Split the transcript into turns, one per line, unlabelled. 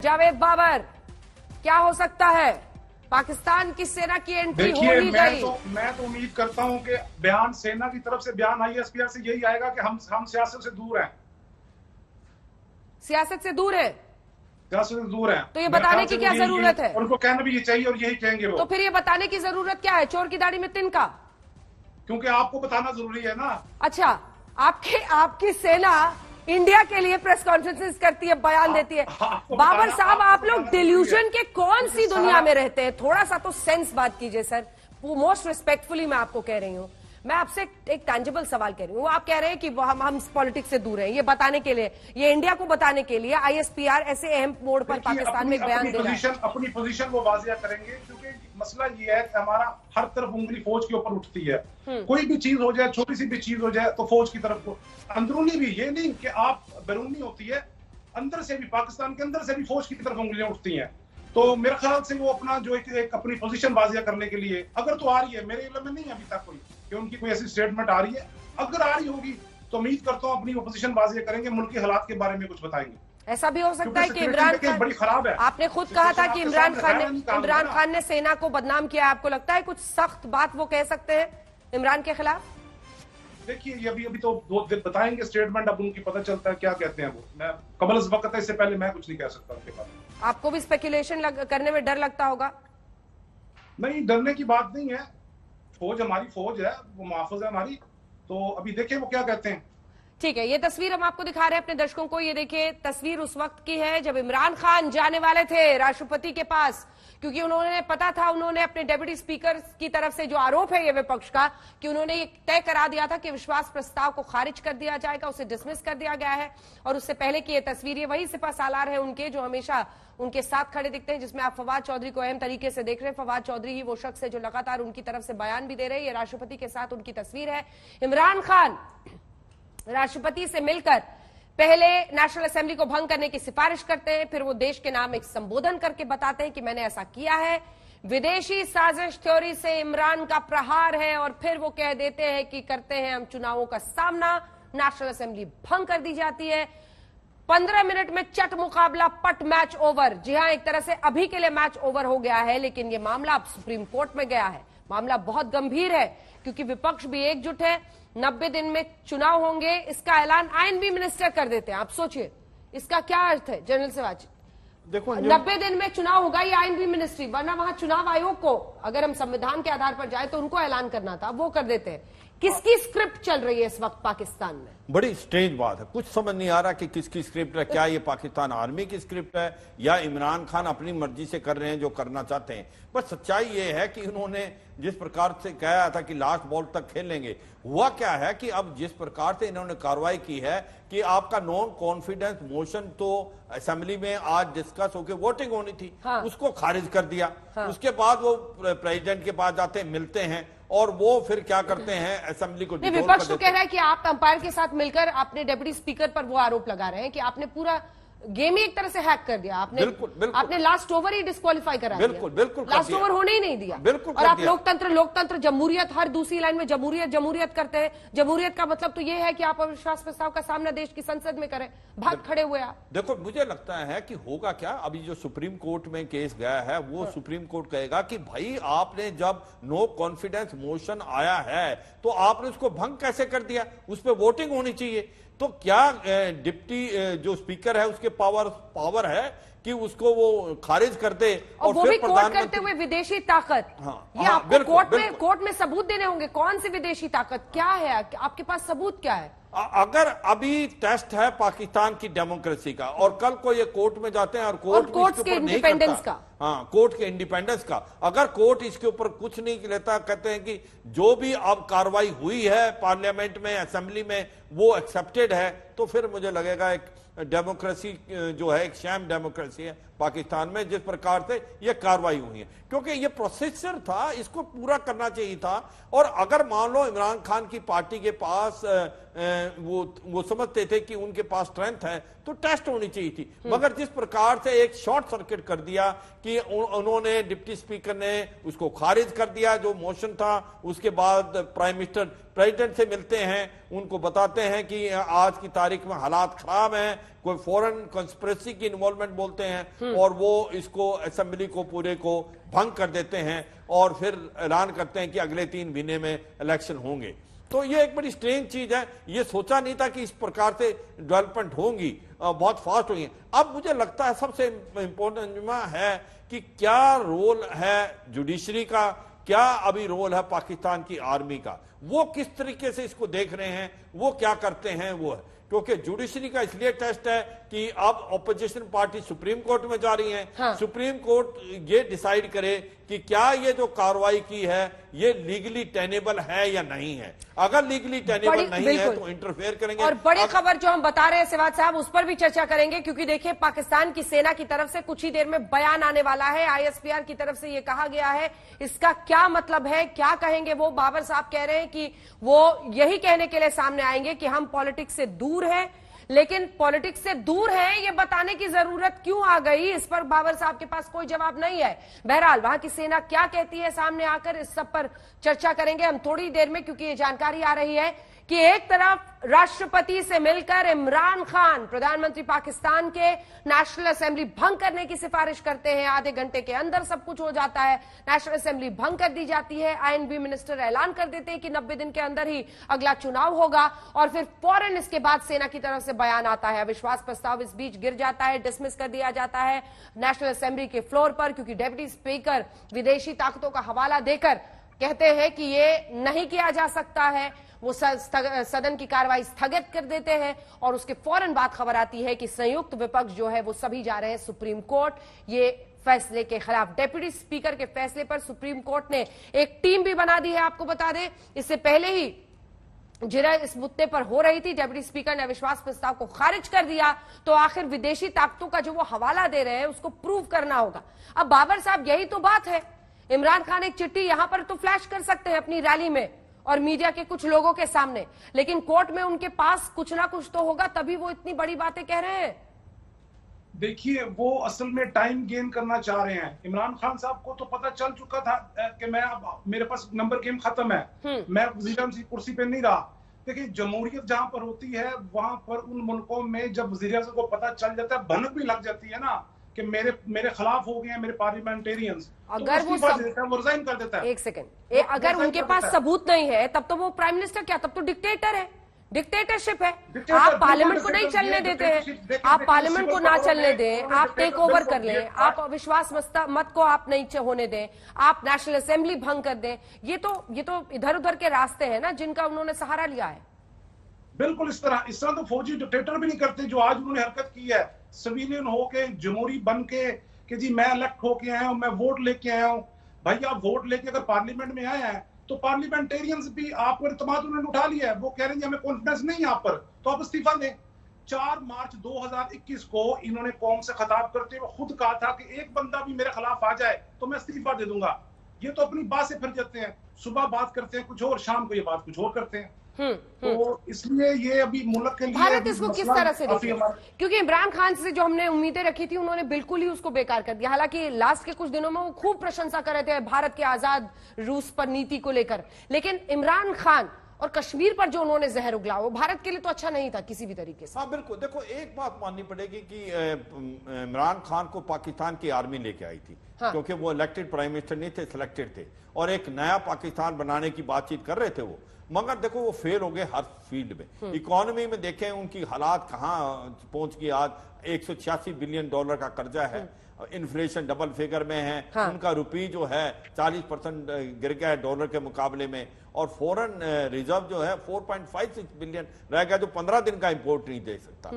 जावेद बाबर, क्या हो सकता है? पाकिस्तान की सेना की एंट्री हो ही गई।
मैं तो उम्मीद करता हूं कि बयान सेना की तरफ से, बयान आईएसपीआर से यही आएगा कि हम सियासत से दूर हैं।
सियासत से दूर है,
सियासत से दूर हैं।
तो ये बताने की क्या जरूरत है?
उनको कहना भी ये चाहिए और यही कहेंगे वो।
तो फिर ये बताने की जरूरत क्या है? चोर की दाढ़ी में तिनका,
क्योंकि आपको बताना जरूरी है ना।
अच्छा, आपकी सेना इंडिया के लिए प्रेस कॉन्फ्रेंसेस करती है, बयान देती है। बाबर साहब, आप लोग डिल्यूजन के कौन सी दुनिया में रहते हैं? थोड़ा सा तो सेंस बात कीजिए सर। वो मोस्ट रिस्पेक्टफुली मैं आपको कह रही हूं, मैं आपसे एक टैंजिबल सवाल कह रही हूं। आप कह रहे हैं कि हम पॉलिटिक्स से दूर हैं, ये बताने के लिए, ये इंडिया को बताने के लिए आईएसपीआर ऐसे अहम मोड़ पर पाकिस्तान में बयान दे रहा है।
अपनी पोजीशन वो वाजिया करेंगे, क्योंकि मसला ये है कि हमारा हर तरफ उंगली फौज के ऊपर उठती है। कोई भी चीज हो जाए, छोटी सी भी चीज हो जाए, तो फौज की तरफ को, अंदरूनी भी, ये नहीं कि आप बैरूनी होती है, अंदर से भी, पाकिस्तान के अंदर से भी फौज की तरफ उंगलियां उठती हैं। तो मेरे ख्याल से वो अपना जो एक अपनी पोजीशन वाजिया करने के लिए, अगर तो आ रही है, मेरे इल्म में नहीं अभी तक कोई कि उनकी कोई ऐसी स्टेटमेंट आ रही है, अगर आ रही होगी तो उम्मीद करता हूं अपनी पोजीशन वाजिया करेंगे, मुल्क के हालात के बारे में कुछ बताएंगे।
ऐसा भी हो सकता है कि इमरान खान,
बड़ी खराब है।
आपने खुद कहा था कि इमरान खान ने सेना को बदनाम किया। आपको लगता है कुछ सख्त बात वो कह सकते हैं इमरान के खिलाफ?
देखिए, ये अभी तो बताएंगे स्टेटमेंट, अब उनकी पता चलता है क्या कहते हैं वो। मैं कबल इस वक्त है, इससे पहले मैं कुछ नहीं कह सकता उनके बारे में।
आपको भी स्पेकुलेशन करने में डर लगता होगा?
नहीं, डरने की बात नहीं है। फौज हमारी फौज है, वो मुहाफिज है हमारी, तो अभी देखिए वो क्या कहते हैं।
ठीक है, ये तस्वीर हम आपको दिखा रहे हैं अपने दर्शकों को। ये देखिए, तस्वीर उस वक्त की है जब इमरान खान जाने वाले थे राष्ट्रपति के पास, क्योंकि उन्होंने पता था, उन्होंने अपने डेप्यूटी स्पीकर की तरफ से जो आरोप है ये विपक्ष का, कि उन्होंने ये तय करा दिया था कि विश्वास प्रस्ताव को खारिज कर दिया जाएगा, उसे डिसमिस कर दिया गया है। और उससे पहले की ये तस्वीर, ये वही सिपा सालार है उनके जो हमेशा उनके साथ खड़े दिखते हैं, जिसमें आप फवाद चौधरी को अहम तरीके से देख रहे हैं। फवाद चौधरी ही वो शख्स है जो लगातार उनकी तरफ से बयान भी दे रहे हैं। ये राष्ट्रपति के साथ उनकी तस्वीर है। इमरान खान राष्ट्रपति से मिलकर पहले नेशनल असेंबली को भंग करने की सिफारिश करते हैं, फिर वो देश के नाम एक संबोधन करके बताते हैं कि मैंने ऐसा किया है। विदेशी साजिश थ्योरी से इमरान का प्रहार है, और फिर वो कह देते हैं कि करते हैं हम चुनावों का सामना। नेशनल असेंबली भंग कर दी जाती है। 15 मिनट में चट मुकाबला, पट, मैच ओवर। जी हां, एक तरह से अभी के लिए मैच ओवर हो गया है, लेकिन यह मामला अब सुप्रीम कोर्ट में गया है। मामला बहुत गंभीर है, क्योंकि विपक्ष भी एकजुट है। 90 दिन में चुनाव होंगे, इसका ऐलान आईएनबी मिनिस्टर कर देते हैं। आप सोचिए इसका क्या अर्थ है जनरल सिवाच? देखो, 90 दिन में चुनाव होगा, ये आईएनबी मिनिस्ट्री, वरना वहां चुनाव आयोग को, अगर हम संविधान के आधार पर जाए तो उनको ऐलान करना था, वो कर देते हैं। किसकी स्क्रिप्ट चल रही है इस वक्त पाकिस्तान में?
बड़ी स्ट्रेंज बात है, कुछ समझ नहीं आ रहा कि किसकी स्क्रिप्ट है। क्या ये पाकिस्तान आर्मी की स्क्रिप्ट है, या इमरान खान अपनी मर्जी से कर रहे हैं जो करना चाहते हैं। बस सच्चाई ये है कि उन्होंने जिस प्रकार से कहा था कि लास्ट बॉल तक खेलेंगे, हुआ क्या है कि अब जिस प्रकार से इन्होंने कार्रवाई की है कि आपका नॉन कॉन्फिडेंस मोशन तो असेंबली में आज डिस्कस होकर वोटिंग होनी थी, हाँ। उसको खारिज कर दिया, हाँ। उसके बाद वो प्रेसिडेंट के पास जाते हैं, मिलते हैं, और वो फिर क्या करते हैं, असेंबली को डिसॉल्व कर देते हैं।
विपक्ष तो कह रहा है कि आप अंपायर के साथ मिलकर अपने डेप्यूटी स्पीकर पर वो आरोप लगा रहे हैं कि आपने पूरा गेम ही एक तरह से हैक कर दिया। आपने आपने लास्ट ओवर ही डिस्क्वालीफाई करा दिया।
बिल्कुल
लास्ट ओवर होने ही नहीं दिया। और आप लोकतंत्र, जमहूरियत, हर दूसरी लाइन में जमहूरियत करते हैं। जमहूरियत का मतलब तो ये है कि आप अविश्वास प्रस्ताव का सामना देश की संसद में करें, भाग खड़े हुए आप।
देखो, मुझे लगता है कि होगा क्या, अभी जो सुप्रीम कोर्ट में केस गया है, वो सुप्रीम कोर्ट कहेगा कि भाई आपने जब नो कॉन्फिडेंस मोशन आया है तो आपने उसको भंग कैसे कर दिया, उस पर वोटिंग होनी चाहिए। तो क्या डिप्टी जो स्पीकर है उसके पावर है कि उसको वो खारिज कर दे, और
वो
फिर
भी कोर्ट करते हुए विदेशी ताकत। हाँ, ये आपको कोर्ट में सबूत देने होंगे। कौन सी विदेशी ताकत, क्या है आपके पास सबूत, क्या है?
अगर अभी टेस्ट है पाकिस्तान की डेमोक्रेसी का, और कल को ये कोर्ट में जाते हैं और कोर्ट
के इंडिपेंडेंस का,
हाँ, कोर्ट के इंडिपेंडेंस का, अगर कोर्ट इसके ऊपर कुछ नहीं लेता, कहते हैं कि जो भी अब कार्रवाई हुई है पार्लियामेंट में, असेंबली में, वो एक्सेप्टेड है, तो फिर मुझे लगेगा एक डेमोक्रेसी जो है, एक शैम डेमोक्रेसी है पाकिस्तान में, जिस प्रकार से ये कार्रवाई हुई है। क्योंकि ये प्रोसेसर था, इसको पूरा करना चाहिए था। और अगर मान लो इमरान खान की पार्टी के पास वो समझते थे कि उनके पास स्ट्रेंथ है तो टेस्ट होनी चाहिए थी। मगर जिस प्रकार से एक शॉर्ट सर्किट कर दिया कि उन्होंने डिप्टी स्पीकर ने उसको खारिज कर दिया जो मोशन था, उसके बाद प्राइम मिनिस्टर प्रेसिडेंट से मिलते हैं, उनको बताते हैं कि आज की तारीख में हालात खराब हैं, कोई फॉरेन कंस्पिरेसी की इन्वॉल्वमेंट बोलते हैं और वो इसको असेंबली को पूरे को भंग कर देते हैं और फिर ऐलान करते हैं कि अगले 3 महीने में इलेक्शन होंगे। तो ये एक बड़ी स्ट्रेंज चीज है, ये सोचा नहीं था कि इस प्रकार से डेवलपमेंट होंगी, बहुत फास्ट होंगी। अब मुझे लगता है सबसे इंपॉर्टेंट है कि क्या रोल है जुडिशरी का, क्या अभी रोल है पाकिस्तान की आर्मी का, वो किस तरीके से इसको देख रहे हैं, वो क्या करते हैं वो है। क्योंकि जुडिशरी का इसलिए टेस्ट है कि अब ऑपोजिशन पार्टी सुप्रीम कोर्ट में जा रही है।
हाँ।
सुप्रीम कोर्ट ये डिसाइड करे कि क्या ये जो कार्रवाई की है ये लीगली टेनेबल है या नहीं है। अगर लीगली टेनेबल नहीं है तो इंटरफेयर करेंगे।
और बड़ी खबर जो हम बता रहे हैं सिवाज साहब, उस पर भी चर्चा करेंगे, क्योंकि देखिए पाकिस्तान की सेना की तरफ से कुछ ही देर में बयान आने वाला है। ISPR की तरफ से ये कहा गया है, इसका क्या मतलब है, क्या कहेंगे वो। बाबर साहब कह रहे हैं कि वो यही कहने के लिए सामने आएंगे कि हम पॉलिटिक्स से दूर हैं, लेकिन पॉलिटिक्स से दूर है ये बताने की जरूरत क्यों आ गई, इस पर बाबर साहब के पास कोई जवाब नहीं है। बहरहाल वहां की सेना क्या कहती है सामने आकर, इस सब पर चर्चा करेंगे हम थोड़ी देर में, क्योंकि ये जानकारी आ रही है कि एक तरफ राष्ट्रपति से मिलकर इमरान खान प्रधानमंत्री पाकिस्तान के नेशनल असेंबली भंग करने की सिफारिश करते हैं। आधे घंटे के अंदर सब कुछ हो जाता है, नेशनल असेंबली भंग कर दी जाती है। INB मिनिस्टर ऐलान कर देते हैं कि 90 दिन के अंदर ही अगला चुनाव होगा और फिर फौरन इसके बाद सेना की तरफ से बयान आता है। अविश्वास प्रस्ताव इस बीच गिर जाता है, डिसमिस कर दिया जाता है नेशनल असेंबली के फ्लोर पर, क्योंकि डेप्यूटी स्पीकर विदेशी ताकतों का हवाला देकर कहते हैं कि ये नहीं किया जा सकता है। वो सदन की कार्रवाई स्थगित कर देते हैं और उसके फौरन बाद खबर आती है कि संयुक्त विपक्ष जो है वो सभी जा रहे हैं सुप्रीम कोर्ट ये फैसले के खिलाफ। डेप्यूटी स्पीकर के फैसले पर सुप्रीम कोर्ट ने एक टीम भी बना दी है। आपको बता दें, इससे पहले ही जिरह इस मुद्दे पर हो रही थी, डेप्यूटी स्पीकर ने अविश्वास प्रस्ताव को खारिज कर दिया, तो आखिर विदेशी ताकतों का जो वो हवाला दे रहे हैं उसको प्रूव करना होगा। अब बाबर साहब यही तो बात है, इमरान खान एक चिट्ठी यहां पर तो फ्लैश कर सकते हैं अपनी रैली में और मीडिया के कुछ लोगों के सामने, लेकिन कोर्ट में उनके पास कुछ ना कुछ तो होगा, तभी वो इतनी बड़ी बातें कह रहे हैं।
देखिए, वो असल में टाइम गेन करना चाह रहे हैं। इमरान खान साहब को तो पता चल चुका था कि मैं अब मेरे पास नंबर गेम खत्म है, मैं वज़ीर-ए-आज़म की कुर्सी पे नहीं रहा। देखिए, जमहूरियत जहां पर होती है वहां पर उन मुल्कों में जब वज़ीर-ए-आज़म को पता चल जाता है, भनक भी लग जाती है ना कि मेरे खिलाफ हो गए हैं मेरे पार्लियामेंटेरियंस,
अगर
तो वो रिजाइन कर देता है।
एक सेकंड, अगर उनके पास सबूत नहीं है तब तो वो प्राइम मिनिस्टर क्या, तब तो डिक्टेटर है, डिक्टेटरशिप है। आप पार्लियामेंट को नहीं चलने देते हैं, आप पार्लियामेंट को ना चलने दें, आप टेक ओवर कर लें, आप अविश्वास मत को आप नहीं होने दें, आप नेशनल असेंबली भंग कर दें। ये तो इधर उधर के रास्ते हैं ना जिनका उन्होंने सहारा लिया है।
बिल्कुल इस तरह तो फौजी डिक्टेटर भी नहीं करते जो आज उन्होंने हरकत की है, सिविलियन होके जमहूरी बन के कि जी मैं इलेक्ट होके आया हूं, मैं वोट लेके आया हूं। भाई आप वोट लेके अगर पार्लियामेंट में आए हैं तो पार्लियामेंटेरियंस भी आप पर इत्मीनान उन्होंने उठा लिया है, वो कह रहे हैं हमें कॉन्फिडेंस नहीं है आप पर, तो आप इस्तीफा दें। 4 मार्च 2021 को इन्होंने कौम से खिताब करते हुए खुद कहा था कि एक बंदा भी मेरे खिलाफ आ जाए तो मैं इस्तीफा दे दूंगा। ये तो अपनी बात से फिर जाते हैं, सुबह बात करते हैं कुछ और, शाम को ये बात कुछ और करते हैं। तो इसलिए ये अभी मुल्क के लिए
भारत इसको किस तरह से देखे, क्योंकि इमरान खान से जो हमने उम्मीदें रखी थी उन्होंने बिल्कुल ही उसको बेकार कर दिया। हालांकि लास्ट के कुछ दिनों में वो खूब प्रशंसा कर रहे थे भारत के आजाद रूस पर नीति को लेकर, लेकिन इमरान खान और कश्मीर पर जो उन्होंने जहर उगला वो भारत के लिए तो अच्छा नहीं था किसी भी तरीके से।
हाँ बिल्कुल, देखो एक बात माननी पड़ेगी कि इमरान खान को पाकिस्तान की आर्मी लेके आई थी। हाँ। क्योंकि वो इलेक्टेड प्राइम मिनिस्टर नहीं थे, सिलेक्टेड थे और एक नया पाकिस्तान बनाने की बातचीत कर रहे थे वो, मगर देखो वो फेल हो गए हर फील्ड में। इकोनॉमी में देखें उनकी हालात कहाँ पहुंच गई, आज 186 बिलियन डॉलर का कर्जा है, इन्फ्लेशन डबल फिगर में है। हाँ। उनका रुपी जो है 40% गिर गया है डॉलर के मुकाबले में, और फॉरेन रिजर्व जो है 4.56 बिलियन रह गया, जो 15 दिन का इंपोर्ट नहीं दे सकता।